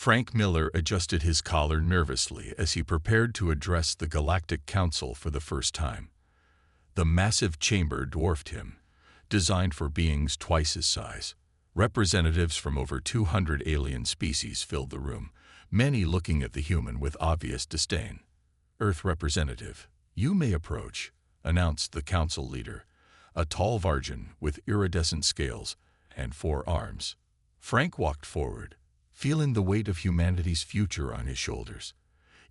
Frank Miller adjusted his collar nervously as he prepared to address the Galactic Council for the first time. The massive chamber dwarfed him, designed for beings twice his size. Representatives from over 200 alien species filled the room, many looking at the human with obvious disdain. "Earth representative, you may approach," announced the council leader, a tall Varjan with iridescent scales and 4 arms. Frank walked forward, feeling the weight of humanity's future on his shoulders.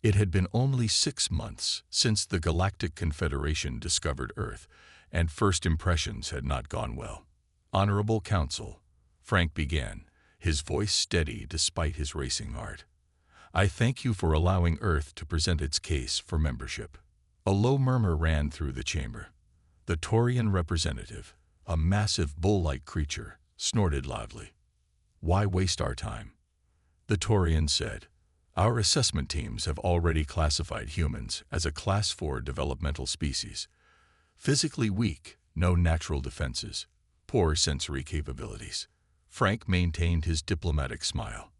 It had been only 6 months since the Galactic Confederation discovered Earth, and first impressions had not gone well. "Honorable Council," Frank began, his voice steady despite his racing heart. "I thank you for allowing Earth to present its case for membership." A low murmur ran through the chamber. The Taurian representative, a massive bull-like creature, snorted loudly. "Why waste our time?" The Taurian said, "Our assessment teams have already classified humans as a Class 4 developmental species. Physically weak, no natural defenses, poor sensory capabilities." Frank maintained his diplomatic smile.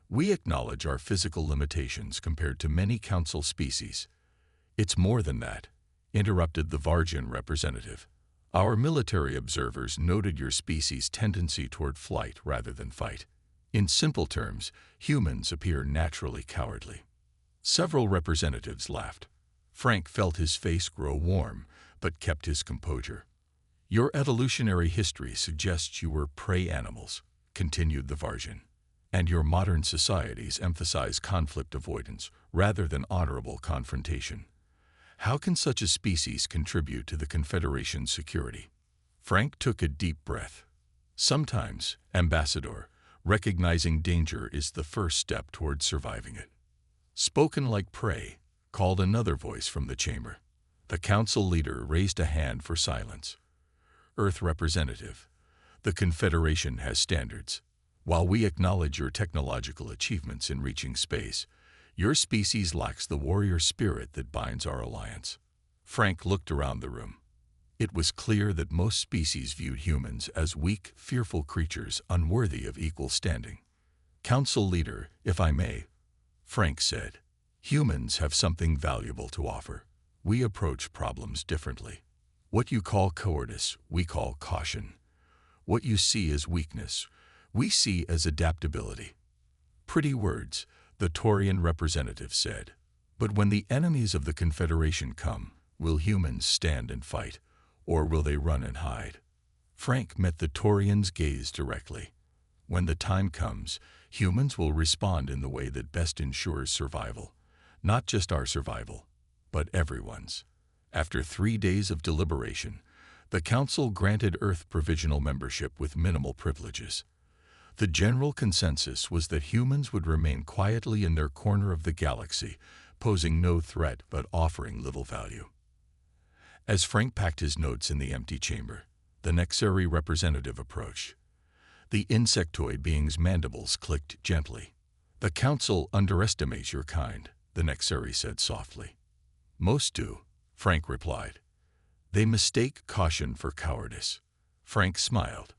"We acknowledge our physical limitations compared to many council species." "It's more than that," interrupted the Varjan representative. "Our military observers noted your species' tendency toward flight rather than fight. In simple terms, humans appear naturally cowardly." Several representatives laughed. Frank felt his face grow warm, but kept his composure. "Your evolutionary history suggests you were prey animals," continued the Varjan, "and your modern societies emphasize conflict avoidance rather than honorable confrontation. How can such a species contribute to the Confederation's security?" Frank took a deep breath. "Sometimes, Ambassador, recognizing danger is the first step toward surviving it." "Spoken like prey," called another voice from the chamber. The council leader raised a hand for silence. "Earth representative, the Confederation has standards. While we acknowledge your technological achievements in reaching space, your species lacks the warrior spirit that binds our alliance." Frank looked around the room. It was clear that most species viewed humans as weak, fearful creatures unworthy of equal standing. "Council leader, if I may," Frank said, "humans have something valuable to offer. We approach problems differently. What you call cowardice, we call caution. What you see as weakness, we see as adaptability." "Pretty words," the Taurian representative said. "But when the enemies of the Confederation come, will humans stand and fight, or will they run and hide?" Frank met the Taurian's gaze directly. "When the time comes, humans will respond in the way that best ensures survival. Not just our survival, but everyone's." After 3 days of deliberation, the Council granted Earth provisional membership with minimal privileges. The general consensus was that humans would remain quietly in their corner of the galaxy, posing no threat but offering little value. As Frank packed his notes in the empty chamber, the Nexari representative approached. The insectoid being's mandibles clicked gently. "The Council underestimates your kind," the Nexari said softly. "Most do," Frank replied. "They mistake caution for cowardice." Frank smiled.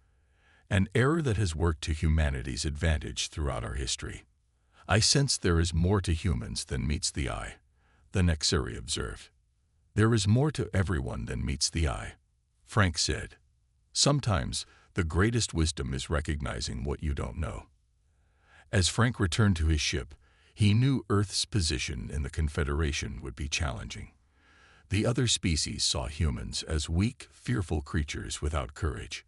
"An error that has worked to humanity's advantage throughout our history." "I sense there is more to humans than meets the eye," the Nexari observed. "There is more to everyone than meets the eye," Frank said. "Sometimes, the greatest wisdom is recognizing what you don't know." As Frank returned to his ship, he knew Earth's position in the Confederation would be challenging. The other species saw humans as weak, fearful creatures without courage.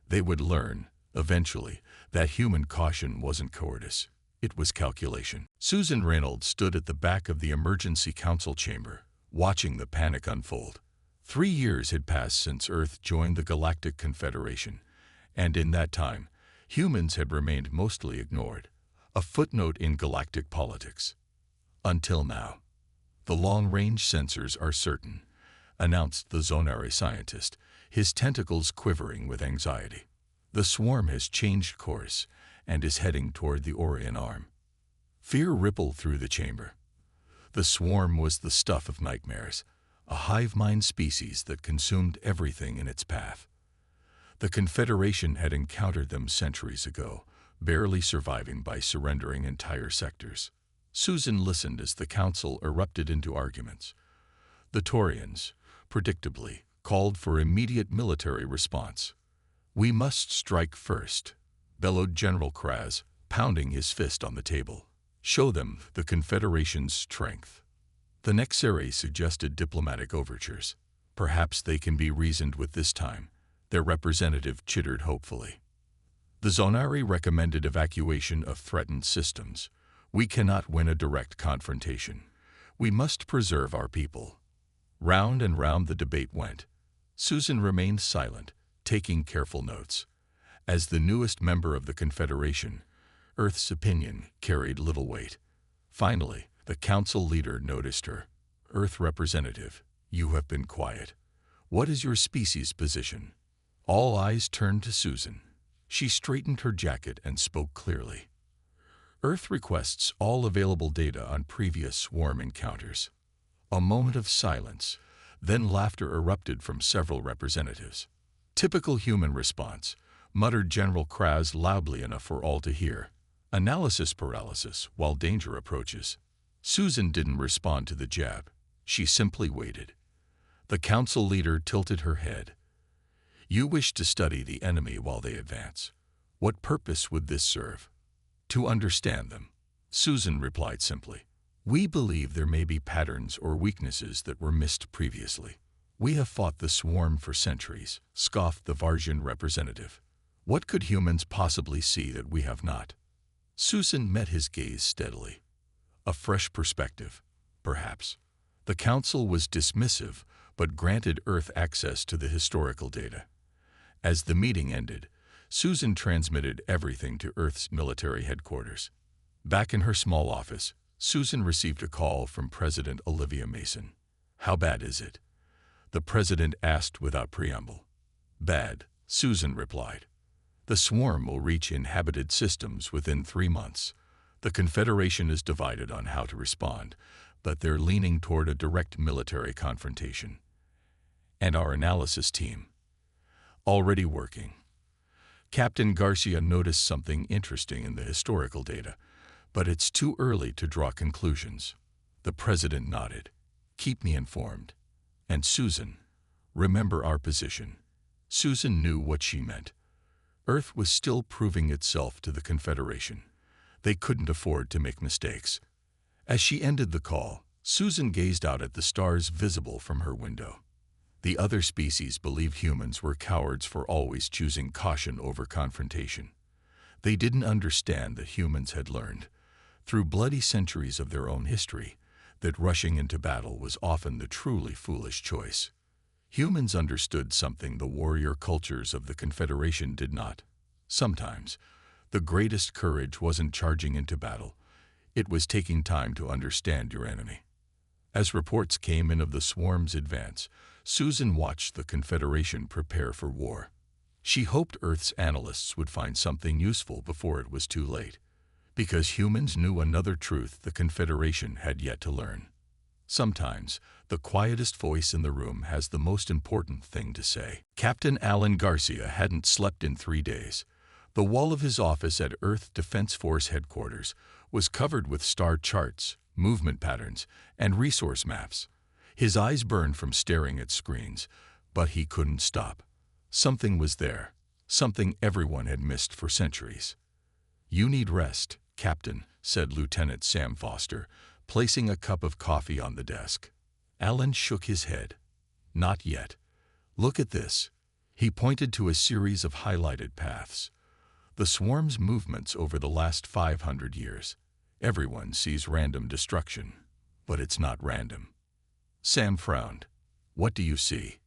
They would learn, eventually, that human caution wasn't cowardice, it was calculation. Susan Reynolds stood at the back of the emergency council chamber, watching the panic unfold. 3 years had passed since Earth joined the Galactic Confederation, and in that time, humans had remained mostly ignored, a footnote in galactic politics. Until now. "The long-range sensors are certain," announced the Zonari scientist, his tentacles quivering with anxiety. "The swarm has changed course and is heading toward the Orion arm." Fear rippled through the chamber. The swarm was the stuff of nightmares, a hive-mind species that consumed everything in its path. The Confederation had encountered them centuries ago, barely surviving by surrendering entire sectors. Susan listened as the council erupted into arguments. The Taurians, predictably, called for immediate military response. "We must strike first," bellowed General Kraz, pounding his fist on the table. "Show them the Confederation's strength." The Nexarii suggested diplomatic overtures. "Perhaps they can be reasoned with this time," their representative chittered hopefully. The Zonari recommended evacuation of threatened systems. "We cannot win a direct confrontation. We must preserve our people." Round and round the debate went. Susan remained silent, taking careful notes. As the newest member of the Confederation, Earth's opinion carried little weight. Finally, the council leader noticed her. "Earth representative, you have been quiet. What is your species' position?" All eyes turned to Susan. She straightened her jacket and spoke clearly. "Earth requests all available data on previous swarm encounters." A moment of silence, then laughter erupted from several representatives. "Typical human response," muttered General Kraz loudly enough for all to hear. "Analysis paralysis while danger approaches." Susan didn't respond to the jab. She simply waited. The council leader tilted her head. "You wish to study the enemy while they advance. What purpose would this serve?" "To understand them," Susan replied simply. "We believe there may be patterns or weaknesses that were missed previously." "We have fought the swarm for centuries," scoffed the Varsian representative. "What could humans possibly see that we have not?" Susan met his gaze steadily. A fresh perspective, perhaps. The council was dismissive, but granted Earth access to the historical data. As the meeting ended, Susan transmitted everything to Earth's military headquarters. Back in her small office, Susan received a call from President Olivia Mason. "How bad is it?" the president asked without preamble. "Bad," Susan replied. "The swarm will reach inhabited systems within 3 months. The Confederation is divided on how to respond, but they're leaning toward a direct military confrontation. And our analysis team, already working." Captain Garcia noticed something interesting in the historical data, but it's too early to draw conclusions. The president nodded. "Keep me informed. And Susan, remember our position." Susan knew what she meant. Earth was still proving itself to the Confederation. They couldn't afford to make mistakes. As she ended the call, Susan gazed out at the stars visible from her window. The other species believed humans were cowards for always choosing caution over confrontation. They didn't understand that humans had learned, through bloody centuries of their own history, that rushing into battle was often the truly foolish choice. Humans understood something the warrior cultures of the Confederation did not. Sometimes, the greatest courage wasn't charging into battle. It was taking time to understand your enemy. As reports came in of the swarm's advance, Susan watched the Confederation prepare for war. She hoped Earth's analysts would find something useful before it was too late, because humans knew another truth the Confederation had yet to learn. Sometimes, the quietest voice in the room has the most important thing to say. Captain Alan Garcia hadn't slept in 3 days. The wall of his office at Earth Defense Force headquarters was covered with star charts, movement patterns, and resource maps. His eyes burned from staring at screens, but he couldn't stop. Something was there, something everyone had missed for centuries. "You need rest, Captain," said Lieutenant Sam Foster, placing a cup of coffee on the desk. Alan shook his head. "Not yet. Look at this." He pointed to a series of highlighted paths. The swarm's movements over the last 500 years. Everyone sees random destruction, but it's not random. Sam frowned. "What do you see?"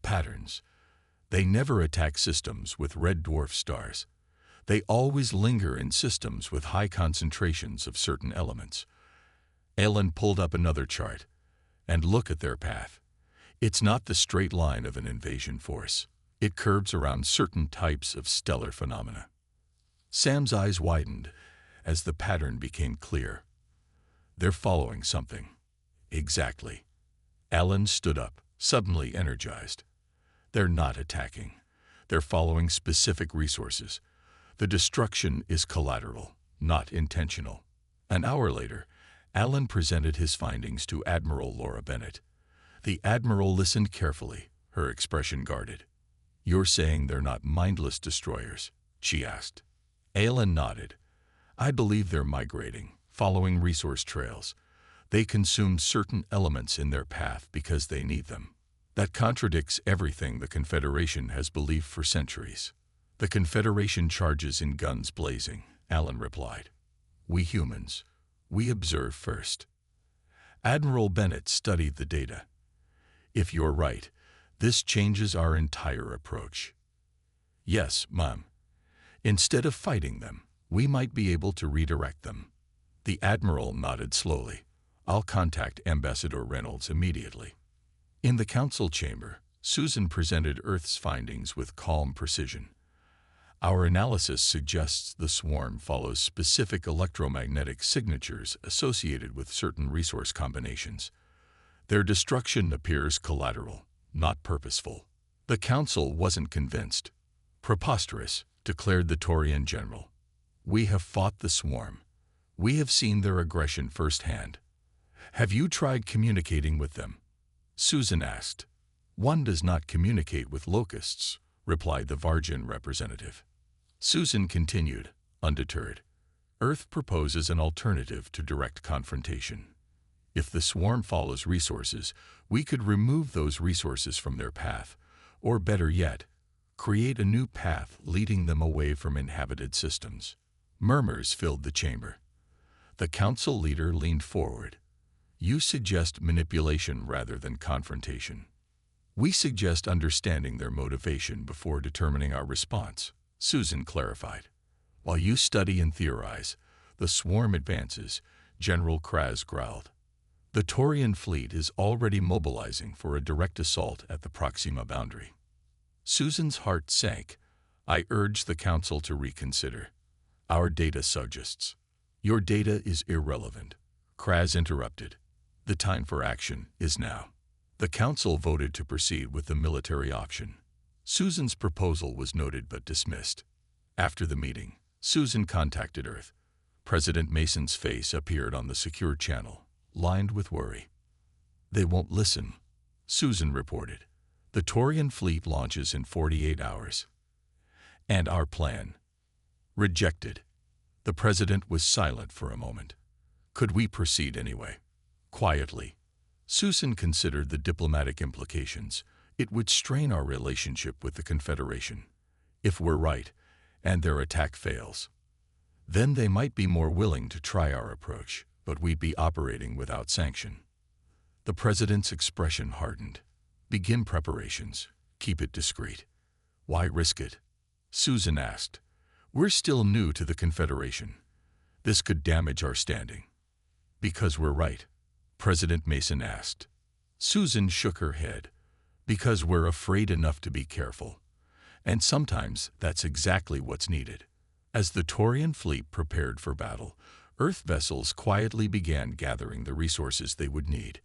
"Patterns. They never attack systems with red dwarf stars. They always linger in systems with high concentrations of certain elements." Alan pulled up another chart. "And look at their path. It's not the straight line of an invasion force. It curves around certain types of stellar phenomena." Sam's eyes widened as the pattern became clear. "They're following something." "Exactly." Alan stood up, suddenly energized. "They're not attacking. They're following specific resources. The destruction is collateral, not intentional. An hour later, Allen presented his findings to Admiral Laura Bennett. The Admiral listened carefully, her expression guarded. "You're saying they're not mindless destroyers?" she asked. Allen nodded. "I believe they're migrating, following resource trails. They consume certain elements in their path because they need them. That contradicts everything the Confederation has believed for centuries." "The Confederation charges in guns blazing," Allen replied. "We humans, we observe first." Admiral Bennett studied the data. "If you're right, this changes our entire approach." "Yes, Ma'am. Instead of fighting them, we might be able to redirect them." The Admiral nodded slowly. "I'll contact Ambassador Reynolds immediately." In the council chamber, Susan presented Earth's findings with calm precision. "Our analysis suggests the swarm follows specific electromagnetic signatures associated with certain resource combinations. Their destruction appears collateral, not purposeful." The council wasn't convinced. "Preposterous," declared the Taurian general. "We have fought the swarm. We have seen their aggression firsthand. Have you tried communicating with them?" Susan asked. "One does not communicate with locusts," replied the Vargian representative. Susan continued, undeterred. "Earth proposes an alternative to direct confrontation. If the swarm follows resources, we could remove those resources from their path, or better yet, create a new path leading them away from inhabited systems." Murmurs filled the chamber. The council leader leaned forward. "You suggest manipulation rather than confrontation." "We suggest understanding their motivation before determining our response," Susan clarified. "While you study and theorize, the swarm advances," General Kraz growled. "The Taurian fleet is already mobilizing for a direct assault at the Proxima boundary." Susan's heart sank. "I urge the council to reconsider. Our data suggests." "Your data is irrelevant," Kraz interrupted. "The time for action is now." The council voted to proceed with the military option. Susan's proposal was noted but dismissed. After the meeting, Susan contacted Earth. President Mason's face appeared on the secure channel, lined with worry. "They won't listen," Susan reported. "The Taurian fleet launches in 48 hours. And our plan?" "Rejected." The president was silent for a moment. "Could we proceed anyway?" Quietly. Susan considered the diplomatic implications. It would strain our relationship with the Confederation. If we're right, and their attack fails, then they might be more willing to try our approach, but we'd be operating without sanction. The president's expression hardened. "Begin preparations. Keep it discreet." "Why risk it?" Susan asked. "We're still new to the Confederation. This could damage our standing." "Because we're right?" President Mason asked. Susan shook her head. "Because we're afraid enough to be careful. And sometimes that's exactly what's needed." As the Taurian fleet prepared for battle, Earth vessels quietly began gathering the resources they would need.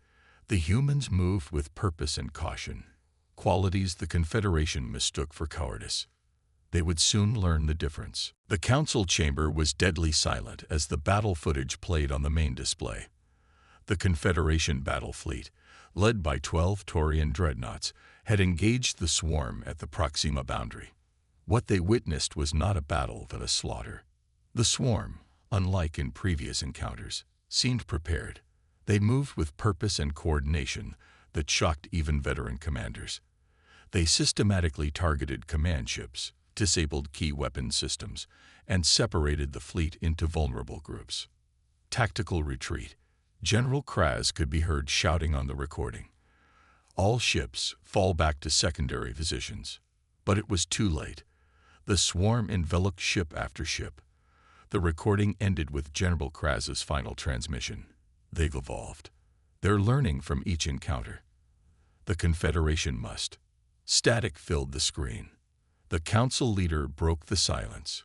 The humans moved with purpose and caution, qualities the Confederation mistook for cowardice. They would soon learn the difference. The council chamber was deadly silent as the battle footage played on the main display. The Confederation battle fleet, led by 12 Taurian dreadnoughts, had engaged the swarm at the Proxima boundary. What they witnessed was not a battle but a slaughter. The swarm, unlike in previous encounters, seemed prepared. They moved with purpose and coordination that shocked even veteran commanders. They systematically targeted command ships, disabled key weapon systems, and separated the fleet into vulnerable groups. Tactical retreat. General Kraz could be heard shouting on the recording. "All ships fall back to secondary positions." But it was too late. The swarm enveloped ship after ship. The recording ended with General Kraz's final transmission. "They've evolved. They're learning from each encounter. The Confederation must." Static filled the screen. The council leader broke the silence.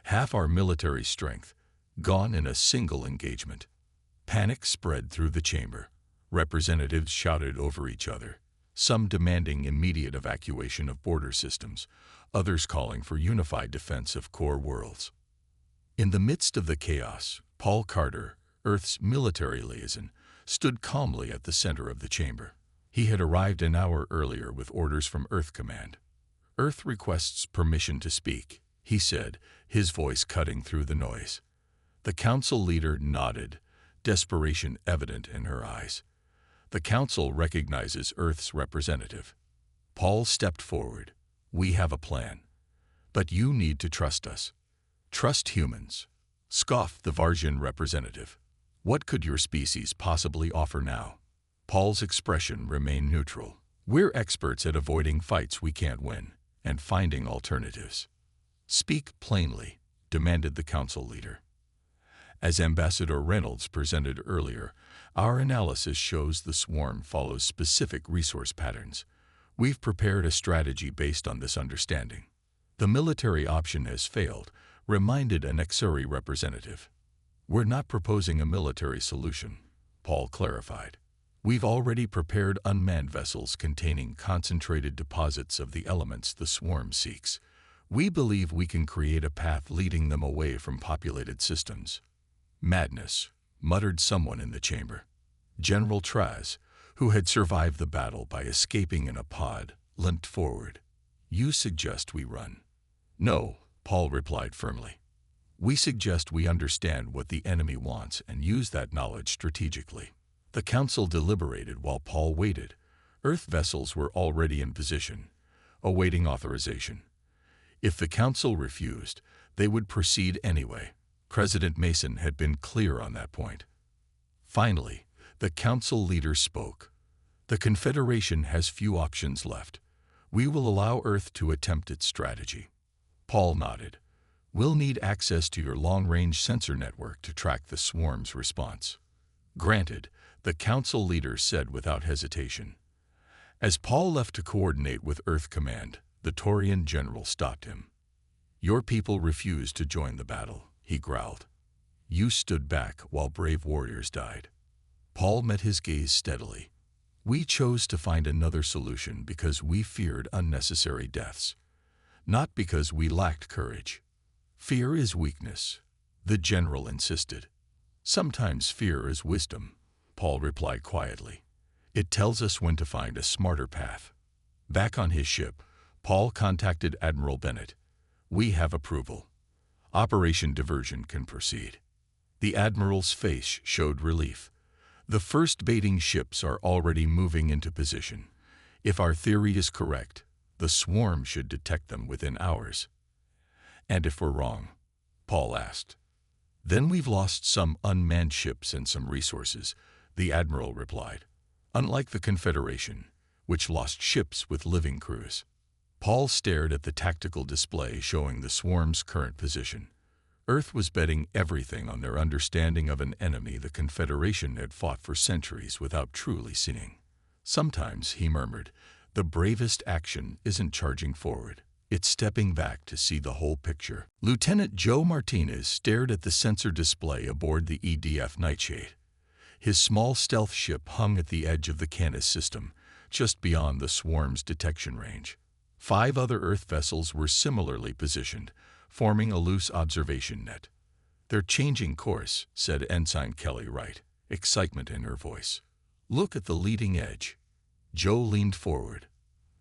"Half our military strength, gone in a single engagement." Panic spread through the chamber. Representatives shouted over each other. some demanding immediate evacuation of border systems, others calling for unified defense of core worlds. In the midst of the chaos, Paul Carter, Earth's military liaison, stood calmly at the center of the chamber. He had arrived an hour earlier with orders from Earth Command. "Earth requests permission to speak," he said, his voice cutting through the noise. The council leader nodded, desperation evident in her eyes. The council recognizes Earth's representative. Paul stepped forward. "We have a plan. But you need to trust us." "Trust humans," scoffed the Varsian representative. "What could your species possibly offer now?" Paul's expression remained neutral. "We're experts at avoiding fights we can't win and finding alternatives." "Speak plainly," demanded the council leader. As Ambassador Reynolds presented earlier, our analysis shows the swarm follows specific resource patterns. We've prepared a strategy based on this understanding. "The military option has failed," reminded an Exuri representative. "We're not proposing a military solution," Paul clarified. "We've already prepared unmanned vessels containing concentrated deposits of the elements the swarm seeks. We believe we can create a path leading them away from populated systems." "Madness," muttered someone in the chamber. General Traz, who had survived the battle by escaping in a pod, leant forward. "You suggest we run?" "No," Paul replied firmly. "We suggest we understand what the enemy wants and use that knowledge strategically." The council deliberated while Paul waited. Earth vessels were already in position, awaiting authorization. If the council refused, they would proceed anyway. President Mason had been clear on that point. Finally, the council leader spoke. "The Confederation has few options left. We will allow Earth to attempt its strategy." Paul nodded. "We'll need access to your long-range sensor network to track the swarm's response." "Granted," the council leader said without hesitation. As Paul left to coordinate with Earth Command, the Taurian general stopped him. "Your people refused to join the battle," he growled. "You stood back while brave warriors died." Paul met his gaze steadily. "We chose to find another solution because we feared unnecessary deaths, not because we lacked courage." "Fear is weakness," the general insisted. "Sometimes fear is wisdom," Paul replied quietly. "It tells us when to find a smarter path." Back on his ship, Paul contacted Admiral Bennett. "We have approval. Operation Diversion can proceed." The Admiral's face showed relief. "The first baiting ships are already moving into position. If our theory is correct, the swarm should detect them within hours." "And if we're wrong?" Paul asked. "Then we've lost some unmanned ships and some resources," the Admiral replied. "Unlike the Confederation, which lost ships with living crews." Paul stared at the tactical display showing the swarm's current position. Earth was betting everything on their understanding of an enemy the Confederation had fought for centuries without truly seeing. "Sometimes," he murmured, "the bravest action isn't charging forward. It's stepping back to see the whole picture." Lieutenant Joe Martinez stared at the sensor display aboard the EDF Nightshade. His small stealth ship hung at the edge of the Canis system, just beyond the swarm's detection range. 5 other Earth vessels were similarly positioned, forming a loose observation net. "They're changing course," said Ensign Kelly Wright, excitement in her voice. "Look at the leading edge." Joe leaned forward.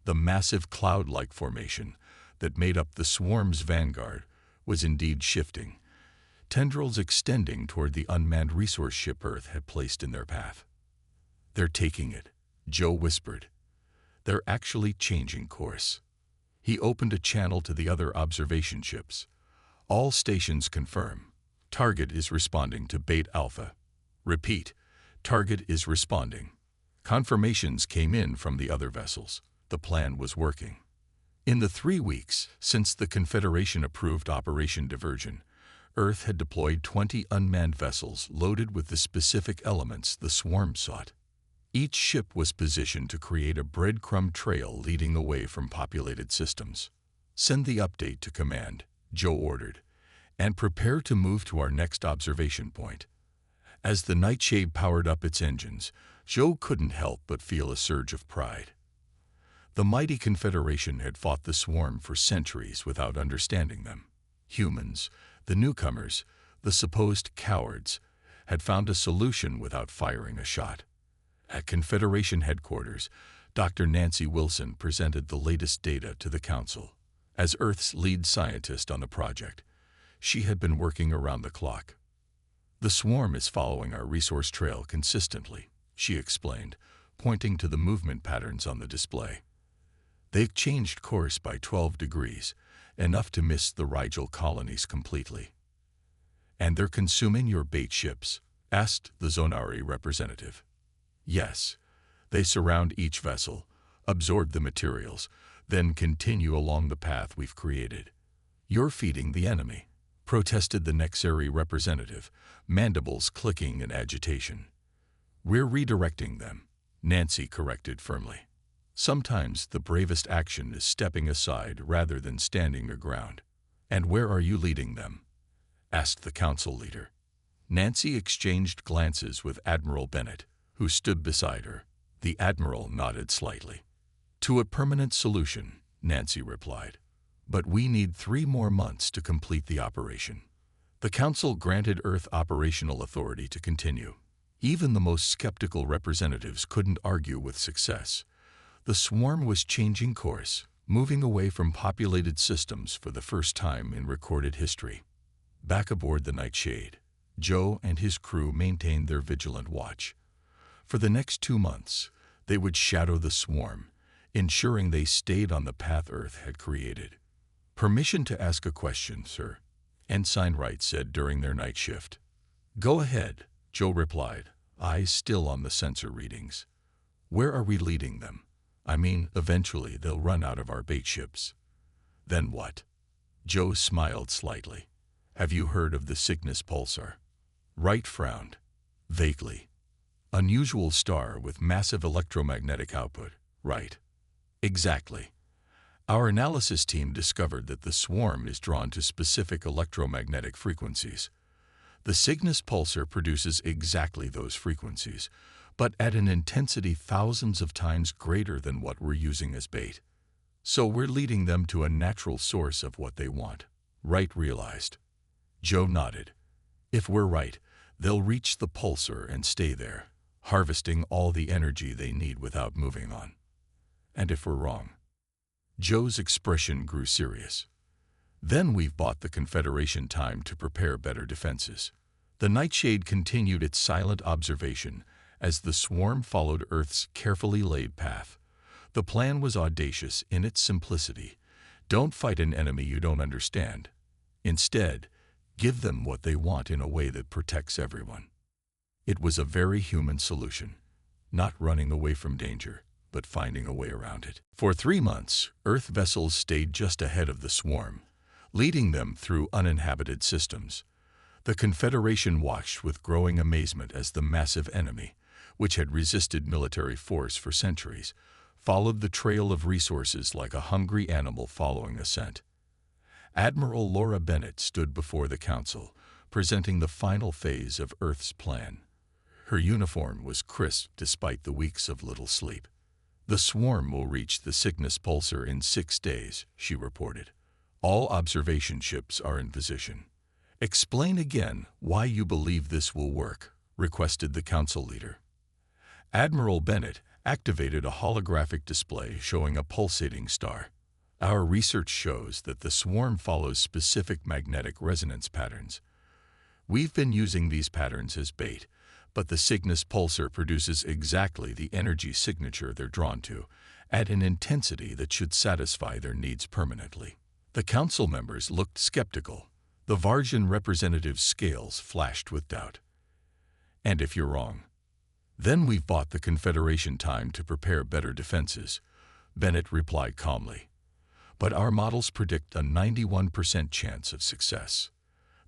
The massive cloud-like formation that made up the swarm's vanguard was indeed shifting, tendrils extending toward the unmanned resource ship Earth had placed in their path. "They're taking it," Joe whispered. "They're actually changing course." He opened a channel to the other observation ships. "All stations confirm. Target is responding to Bait Alpha. Repeat, target is responding." Confirmations came in from the other vessels. The plan was working. In the 3 weeks since the Confederation approved Operation Diversion, Earth had deployed 20 unmanned vessels loaded with the specific elements the swarm sought. Each ship was positioned to create a breadcrumb trail leading away from populated systems. "Send the update to command," Joe ordered, "and prepare to move to our next observation point." As the Nightshade powered up its engines, Joe couldn't help but feel a surge of pride. The mighty Confederation had fought the swarm for centuries without understanding them. Humans, the newcomers, the supposed cowards, had found a solution without firing a shot. At Confederation headquarters, Dr. Nancy Wilson presented the latest data to the Council. As Earth's lead scientist on the project, she had been working around the clock. "The swarm is following our resource trail consistently," she explained, pointing to the movement patterns on the display. "They've changed course by 12 degrees, enough to miss the Rigel colonies completely." "And they're consuming your bait ships?" asked the Zonari representative. "Yes. They surround each vessel, absorb the materials, then continue along the path we've created." "You're feeding the enemy," protested the Nexari representative, mandibles clicking in agitation. "We're redirecting them," Nancy corrected firmly. "Sometimes the bravest action is stepping aside rather than standing your ground." "And where are you leading them?" asked the Council leader. Nancy exchanged glances with Admiral Bennett, who stood beside her. The Admiral nodded slightly. "To a permanent solution," Nancy replied. "But we need 3 more months to complete the operation." The Council granted Earth operational authority to continue. Even the most skeptical representatives couldn't argue with success. The swarm was changing course, moving away from populated systems for the first time in recorded history. Back aboard the Nightshade, Joe and his crew maintained their vigilant watch. For the next 2 months, they would shadow the swarm, ensuring they stayed on the path Earth had created. "Permission to ask a question, sir," Ensign Wright said during their night shift. "Go ahead," Joe replied, eyes still on the sensor readings. "Where are we leading them? I mean, eventually they'll run out of our bait ships." "Then what?" Joe smiled slightly. "Have you heard of the Cygnus pulsar?" Wright frowned. "Vaguely. Unusual star with massive electromagnetic output, right?" "Exactly. Our analysis team discovered that the swarm is drawn to specific electromagnetic frequencies. The Cygnus pulsar produces exactly those frequencies, but at an intensity thousands of times greater than what we're using as bait. So we're leading them to a natural source of what they want," Wright realized. Joe nodded. "If we're right, they'll reach the pulsar and stay there, harvesting all the energy they need without moving on. And if we're wrong?" Joe's expression grew serious. "Then we've bought the Confederation time to prepare better defenses." The Nightshade continued its silent observation as the swarm followed Earth's carefully laid path. The plan was audacious in its simplicity. Don't fight an enemy you don't understand. Instead, give them what they want in a way that protects everyone. It was a very human solution, not running away from danger, but finding a way around it. For 3 months, Earth vessels stayed just ahead of the swarm, leading them through uninhabited systems. The Confederation watched with growing amazement as the massive enemy, which had resisted military force for centuries, followed the trail of resources like a hungry animal following a scent. Admiral Laura Bennett stood before the Council, presenting the final phase of Earth's plan. Her uniform was crisp despite the weeks of little sleep. "The swarm will reach the Cygnus pulsar in 6 days, she reported. "All observation ships are in position." "Explain again why you believe this will work," requested the Council leader. Admiral Bennett activated a holographic display showing a pulsating star. "Our research shows that the swarm follows specific magnetic resonance patterns. We've been using these patterns as bait, but the Cygnus pulsar produces exactly the energy signature they're drawn to, at an intensity that should satisfy their needs permanently." The Council members looked skeptical. The Varjan representative's scales flashed with doubt. "And if you're wrong?" "Then we've bought the Confederation time to prepare better defenses," Bennett replied calmly. "But our models predict a 91% chance of success."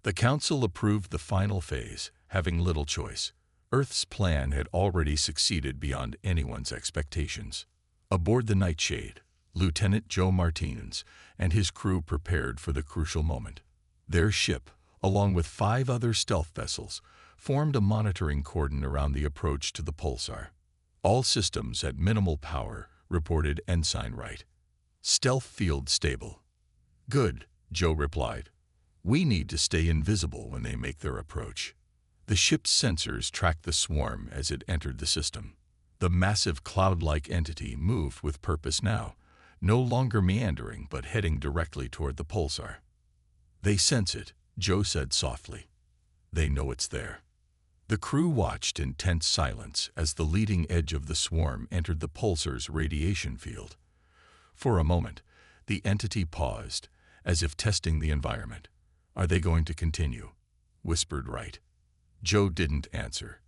The Council approved the final phase, having little choice. Earth's plan had already succeeded beyond anyone's expectations. Aboard the Nightshade, Lieutenant Joe Martinez and his crew prepared for the crucial moment. Their ship, along with 5 other stealth vessels, formed a monitoring cordon around the approach to the pulsar. All systems at minimal power, reported Ensign Wright. "Stealth field stable." "Good," Joe replied. "We need to stay invisible when they make their approach." The ship's sensors tracked the swarm as it entered the system. The massive cloud-like entity moved with purpose now, no longer meandering but heading directly toward the pulsar. "They sense it," Joe said softly. "They know it's there." The crew watched in tense silence as the leading edge of the swarm entered the pulsar's radiation field. For a moment, the entity paused, as if testing the environment. "Are they going to continue?" whispered Wright. Joe didn't answer.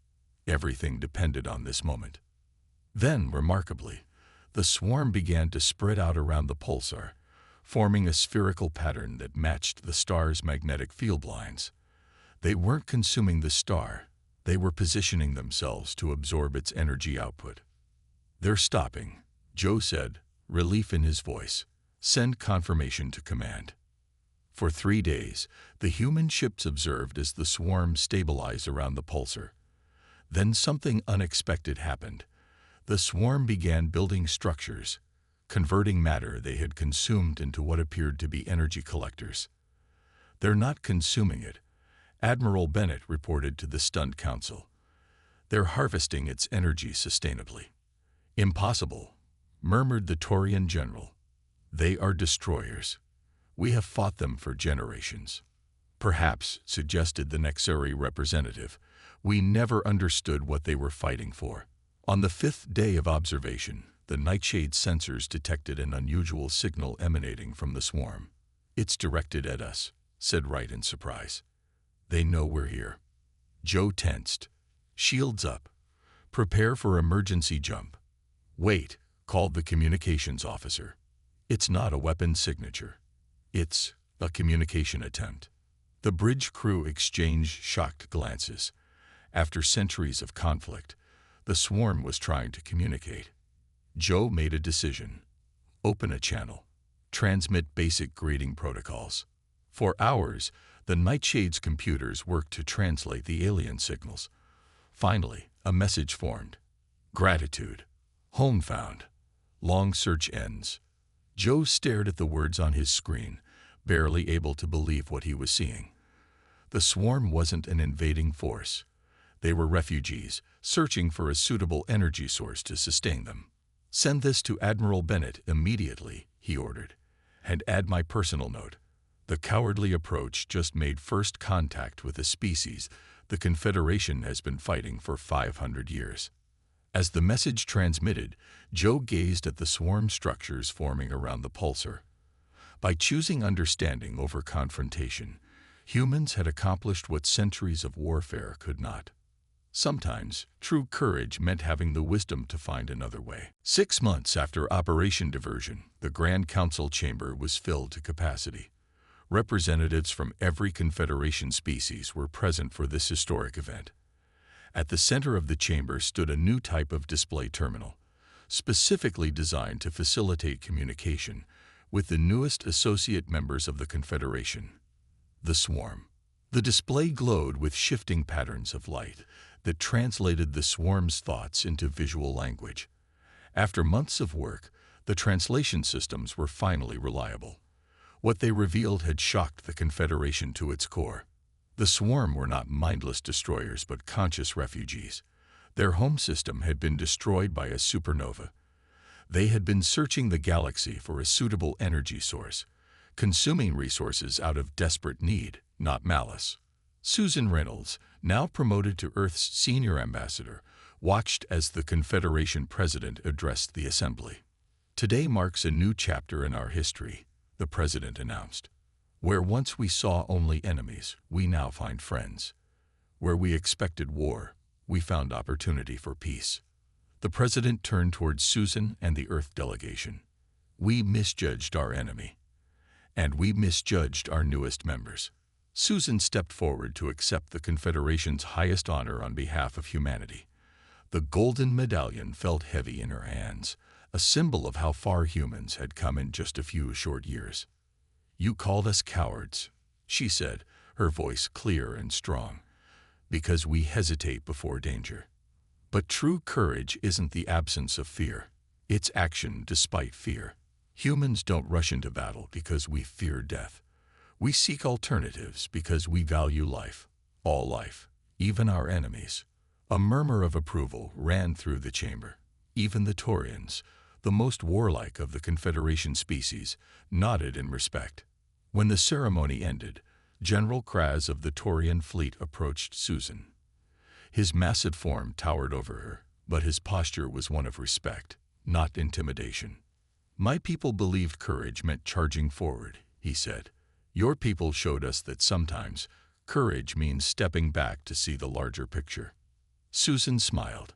Everything depended on this moment. Then, remarkably, the swarm began to spread out around the pulsar, forming a spherical pattern that matched the star's magnetic field lines. They weren't consuming the star. They were positioning themselves to absorb its energy output. "They're stopping," Joe said, relief in his voice. "Send confirmation to command." For 3 days, the human ships observed as the swarm stabilized around the pulsar. Then something unexpected happened. The swarm began building structures, converting matter they had consumed into what appeared to be energy collectors. "They're not consuming it," Admiral Bennett reported to the Stunt Council. "They're harvesting its energy sustainably." "Impossible," murmured the Taurian general. "They are destroyers. We have fought them for generations." "Perhaps," suggested the Nexari representative, "we never understood what they were fighting for." On the 5th day of observation, the Nightshade sensors detected an unusual signal emanating from the swarm. "It's directed at us," said Wright in surprise. "They know we're here." Joe tensed. "Shields up. Prepare for emergency jump." "Wait," called the communications officer. "It's not a weapon signature. It's a communication attempt." The bridge crew exchanged shocked glances. After centuries of conflict, the swarm was trying to communicate. Joe made a decision. Open a channel. Transmit basic greeting protocols. For hours, the Nightshade's computers worked to translate the alien signals. Finally, a message formed. "Gratitude. Home found. Long search ends." Joe stared at the words on his screen, barely able to believe what he was seeing. The swarm wasn't an invading force. They were refugees, searching for a suitable energy source to sustain them. "Send this to Admiral Bennett immediately," he ordered. "And add my personal note. The cowardly approach just made first contact with a species the Confederation has been fighting for 500 years. As the message transmitted, Joe gazed at the swarm structures forming around the pulsar. By choosing understanding over confrontation, humans had accomplished what centuries of warfare could not. Sometimes, true courage meant having the wisdom to find another way. 6 months after Operation Diversion, the Grand Council chamber was filled to capacity. Representatives from every Confederation species were present for this historic event. At the center of the chamber stood a new type of display terminal, specifically designed to facilitate communication with the newest associate members of the Confederation, the Swarm. The display glowed with shifting patterns of light that translated the swarm's thoughts into visual language. After months of work, the translation systems were finally reliable. What they revealed had shocked the Confederation to its core. The swarm were not mindless destroyers but conscious refugees. Their home system had been destroyed by a supernova. They had been searching the galaxy for a suitable energy source, consuming resources out of desperate need, not malice. Susan Reynolds, now promoted to Earth's senior ambassador, watched as the Confederation president addressed the assembly. "Today marks a new chapter in our history," the president announced. "Where once we saw only enemies, we now find friends. Where we expected war, we found opportunity for peace." The president turned towards Susan and the Earth delegation. "We misjudged our enemy, and we misjudged our newest members." Susan stepped forward to accept the Confederation's highest honor on behalf of humanity. The golden medallion felt heavy in her hands, a symbol of how far humans had come in just a few short years. "You called us cowards," she said, her voice clear and strong, "because we hesitate before danger. But true courage isn't the absence of fear. It's action despite fear. Humans don't rush into battle because we fear death. We seek alternatives because we value life, all life, even our enemies. A murmur of approval ran through the chamber. Even the Taurians, the most warlike of the Confederation species, nodded in respect. When the ceremony ended, General Kraz of the Taurian fleet approached Susan. His massive form towered over her, but his posture was one of respect, not intimidation. "My people believed courage meant charging forward," he said. "Your people showed us that sometimes courage means stepping back to see the larger picture." Susan smiled.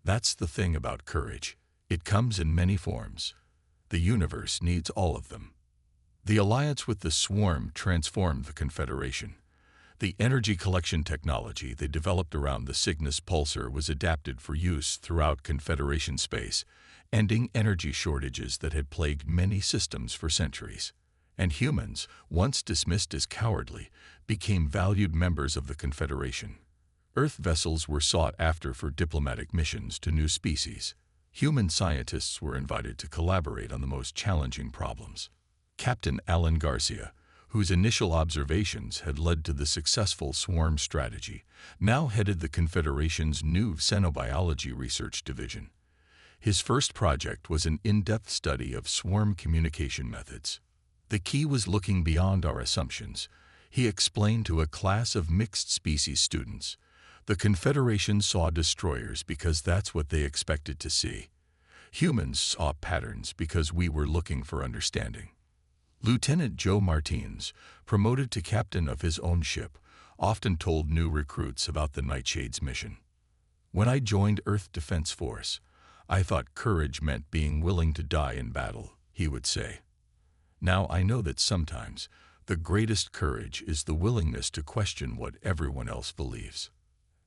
"That's the thing about courage. It comes in many forms. The universe needs all of them." The alliance with the Swarm transformed the Confederation. The energy collection technology they developed around the Cygnus pulsar was adapted for use throughout Confederation space, ending energy shortages that had plagued many systems for centuries. And humans, once dismissed as cowardly, became valued members of the Confederation. Earth vessels were sought after for diplomatic missions to new species. Human scientists were invited to collaborate on the most challenging problems. Captain Alan Garcia, whose initial observations had led to the successful swarm strategy, now headed the Confederation's new xenobiology research division. His first project was an in-depth study of swarm communication methods. "The key was looking beyond our assumptions," he explained to a class of mixed-species students. "The Confederation saw destroyers because that's what they expected to see. Humans saw patterns because we were looking for understanding." Lieutenant Joe Martins, promoted to captain of his own ship, often told new recruits about the Nightshade's mission. "When I joined Earth Defense Force, I thought courage meant being willing to die in battle," he would say. "Now I know that sometimes the greatest courage is the willingness to question what everyone else believes."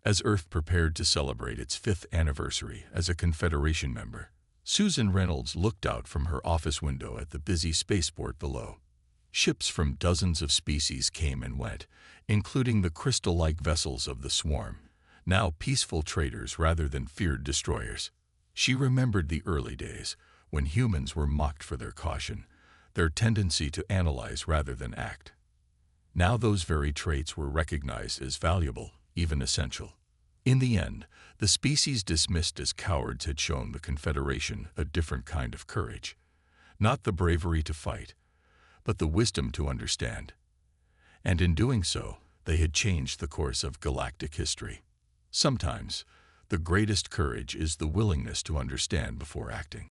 As Earth prepared to celebrate its 5th anniversary as a Confederation member, Susan Reynolds looked out from her office window at the busy spaceport below. Ships from dozens of species came and went, including the crystal-like vessels of the Swarm, now peaceful traders rather than feared destroyers. She remembered the early days, when humans were mocked for their caution, their tendency to analyze rather than act. Now those very traits were recognized as valuable, even essential. In the end, the species dismissed as cowards had shown the Confederation a different kind of courage. Not the bravery to fight, but the wisdom to understand. And in doing so, they had changed the course of galactic history. Sometimes, the greatest courage is the willingness to understand before acting.